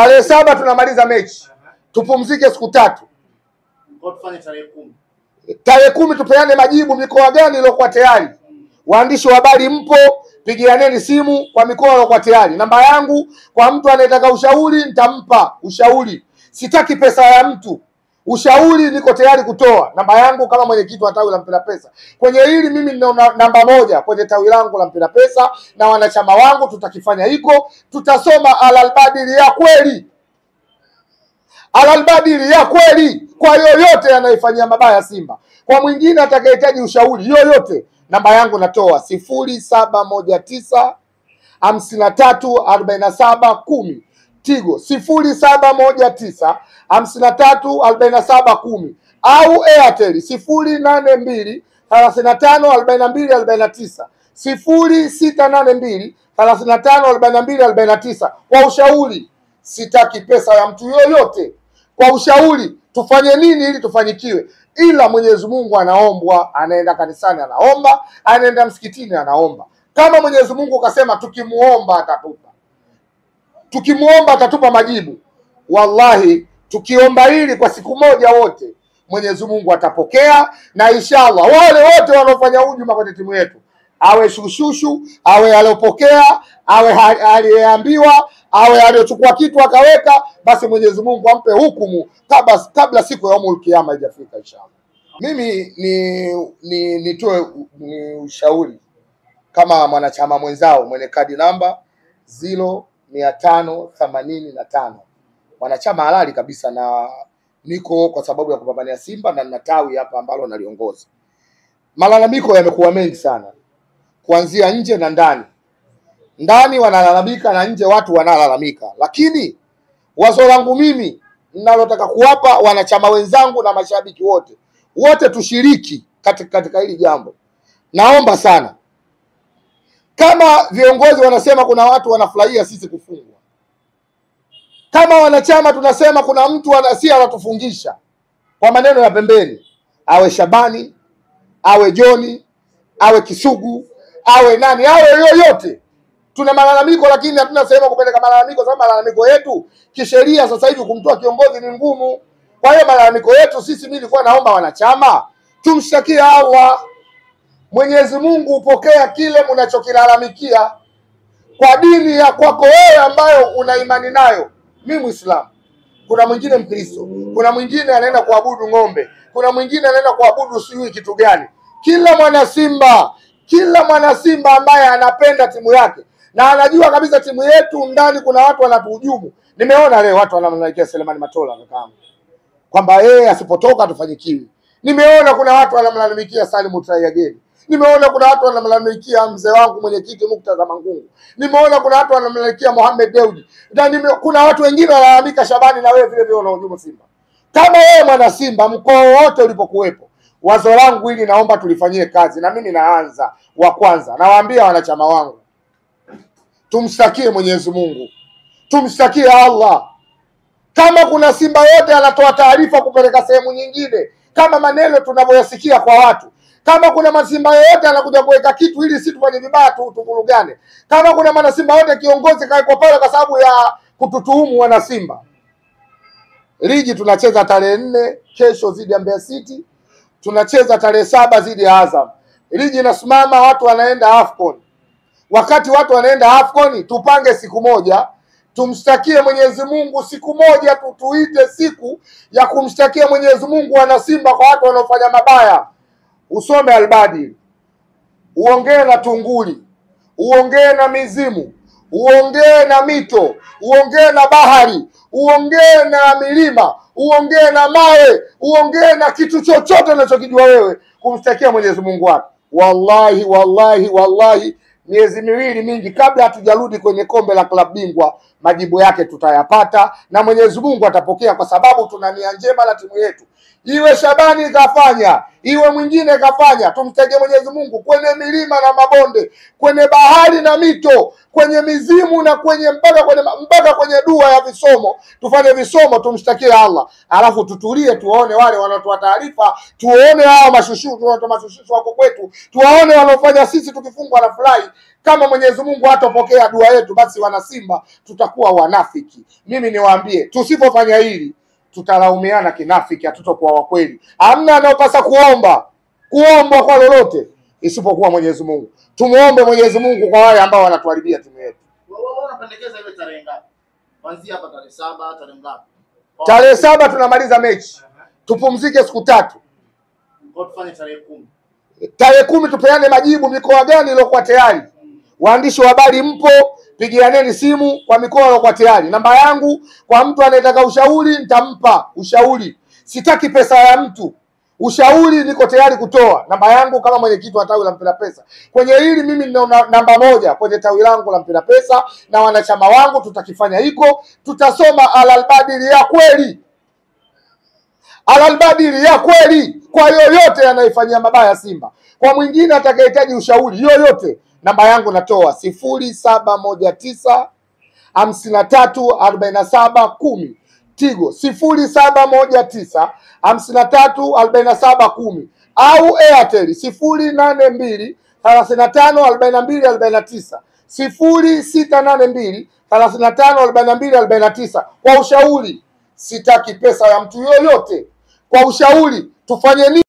Tarehe 7 tunamaliza mechi. Tupumzike siku 3. Kwa tufanye tarehe 10. Tarehe 10 tupeane majibu mikoa gani iliyokuwa tayari. Waandishi wa habari mpo, pigianeni simu kwa mikoa iliyokuwa tayari. Namba yangu kwa mtu anayetaka ushauri nitampa ushauri. Sitaki pesa ya mtu. Ushauri niko tayari kutoa. Namba yangu kama mwenyekiti wa tawi la Mpira Pesa. Kwenye hili mimi nina namba 1 kwenye tawi langu la Mpira Pesa na wanachama wangu tutakifanya hiko. Tutasoma Al-Badili ya kweli. Al-Badili ya kweli kwa yoyote anayefanyia mabaya Simba. Kwa mwingine atakayehitaji ushauri yoyote, namba yangu natoa 0719 534710. Tigo 0719 534710 au Airtel 082 354249 0682 354249. Kwa ushauri, sitaki pesa ya mtu yoyote. Kwa ushauri tufanye nini ili tufanikiwe, ila Mwenyezi Mungu anaombwa. Anaenda kanisani anaomba, anaenda msikitini anaomba. Kama Mwenyezi Mungu kasema tukimuomba atatupa, tukimuomba atatupa majibu, wallahi tukiomba hili kwa siku moja wote Mwenyezi Mungu atapokea. Na inshallah wale wote wanaofanya hujuma kwenye timu yetu, awe shushushu, awe aliyopokea, awe aliyeambiwa, awe aliyochukua kitu akaweka, basi Mwenyezi Mungu ampe hukumu kabla siku ya yaumul kiyama haijafika inshallah. Mimi nitoe ushauri kama mwanachama mwenzao mwenye kadi namba 0585. Mwanachama halali kabisa, na niko kwa sababu ya kupambania Simba na nina tawi hapa ambalo naliongoza. Malalamiko yamekuwa mengi sana, kuanzia nje na ndani. Ndani wanalalamika na nje watu wanalalamika, lakini wazo langu mimi ninalotaka kuwapa wanachama wenzangu na mashabiki wote tushiriki katika hili jambo. Naomba sana, kama viongozi wanasema kuna watu wanafurahia sisi kufungwa, kama wanachama tunasema kuna mtu anatufungisha kwa maneno ya pembeni, awe Shabani, awe Joni, awe Kisugu, awe nani, awe yoyote, tuna malalamiko, lakini hatuna sehemu kupeleka malalamiko, sababu malalamiko yetu kisheria sasa hivi kumtoa kiongozi ni ngumu. Kwa hiyo malalamiko yetu sisi, mimi nilikuwa naomba wanachama tumshtakie Allah. Mwenyezi Mungu upokea kile mnachokilalamikia kwa dini ya kwako wewe ambayo una imani nayo. Mimi Muislamu, kuna mwingine Mkristo, kuna mwingine anaenda kuabudu ng'ombe, kuna mwingine anaenda kuabudu sijui kitu gani. Kila mwana Simba ambaye anapenda timu yake na anajua kabisa timu yetu ndani kuna watu wanatuhujumu. Nimeona leo watu wanamlalamikia Selemani Matola kakaangu kwamba yeye asipotoka tufanyikiwi. Nimeona kuna watu wanamlalamikia Salim Trayageni. Nimeona kuna watu wanamlalamikia mzee wangu mwenyekiti Muktaza Mangungu. Nimeona kuna watu wanamlalamikia Mohamed Deudi. Na kuna watu wengine wanalalamika Shabani, na wewe vile vile unahujumu Simba. Kama wewe mwana Simba mkoa wote ulipokuwepo, wazo langu hili naomba tulifanyie kazi, na mimi naanza wa kwanza. Nawaambia wanachama wangu, tumshtakie Mwenyezi Mungu, tumshtakie Allah. Kama kuna Simba yote anatoa taarifa kupeleka sehemu nyingine, kama maneno tunavyoyasikia kwa watu, kama kuna masimba yote anakuja kuweka kitu ili sisi tufanye vibaya tuvurugane, kama kuna mwana Simba yote kiongozi kaekwa pale kwa sababu ya kututuhumu wana Simba. Ligi tunacheza tarehe 4 kesho dhidi ya Mbeya City, tunacheza tarehe 7 dhidi ya Azam. Ligi inasimama, watu wanaenda AFCON. Wakati watu wanaenda AFCON, tupange siku moja tumshtakie Mwenyezi Mungu, siku moja tuite siku ya kumshtakia Mwenyezi Mungu wana Simba kwa watu wanaofanya mabaya. Usome Al-Badili, uongee na tunguli, uongee na mizimu, uongee na mito, uongee na bahari, uongee na milima, uongee na mawe, uongee na kitu chochote unachokijua wewe kumshtakia Mwenyezi Mungu wako. Wallahi miezi miwili mingi kabla hatujarudi kwenye kombe la klabu bingwa, majibu yake tutayapata na Mwenyezi Mungu atapokea, kwa sababu tuna nia njema na timu yetu. Iwe Shabani kafanya, iwe mwingine kafanya, tumtege Mwenyezi Mungu kwenye milima na mabonde, kwenye bahari na mito, kwenye mizimu na kwenye mpaka kwenye dua ya visomo, tufanye visomo, tumshtakie Allah, alafu tutulie, tuwaone wale wanaotoa taarifa, tuwaone hao mashushu, tunaotoa mashushu wako kwetu, tuwaone wanaofanya sisi tukifungwa na furahi. Kama Mwenyezi Mungu hatopokea dua yetu, basi wana Simba tutakuwa wanafiki. Mimi niwaambie, tusipofanya hili tutalaumiana kinafiki, hatutokuwa wa kweli. Hamna anayopasa kuomba kwa lolote isipokuwa Mwenyezi Mungu. Tumuombe Mwenyezi Mungu kwa wale ambao wanatuharibia timu yetu. Wewe unapendekeza ile tarehe ngapi? Kuanzia hapa tarehe 7, tarehe ngapi? Tarehe 7 tunamaliza mechi. Tupumzike siku 3. Kwa tufanye tarehe 10. Tarehe 10 tupeane majibu mikoa gani iliyokuwa tayari. Waandishi wa habari mpo, pigianeni simu kwa mikoa iliyokuwa tayari. Namba yangu kwa mtu anayetaka ushauri nitampa ushauri. Sitaki pesa ya mtu. Ushauri niko tayari kutoa. Namba yangu kama mwenyekiti wa tawi la Mpira Pesa. Kwenye hili mimi nina namba 1 kwenye tawi langu la Mpira Pesa, na wanachama wangu tutakifanya hiko. Tutasoma Al-Badiri ya kweli. Al-Badiri ya kweli kwa yoyote anayefanyia mabaya Simba. Kwa mwingine atakayehitaji ushauri yoyote, namba yangu natoa 0719 534710. Tigo 0719 534710 au Airtel 082 354249 0682 354249. Kwa ushauri, sitaki pesa ya mtu yoyote. Kwa ushauri tufanye nini?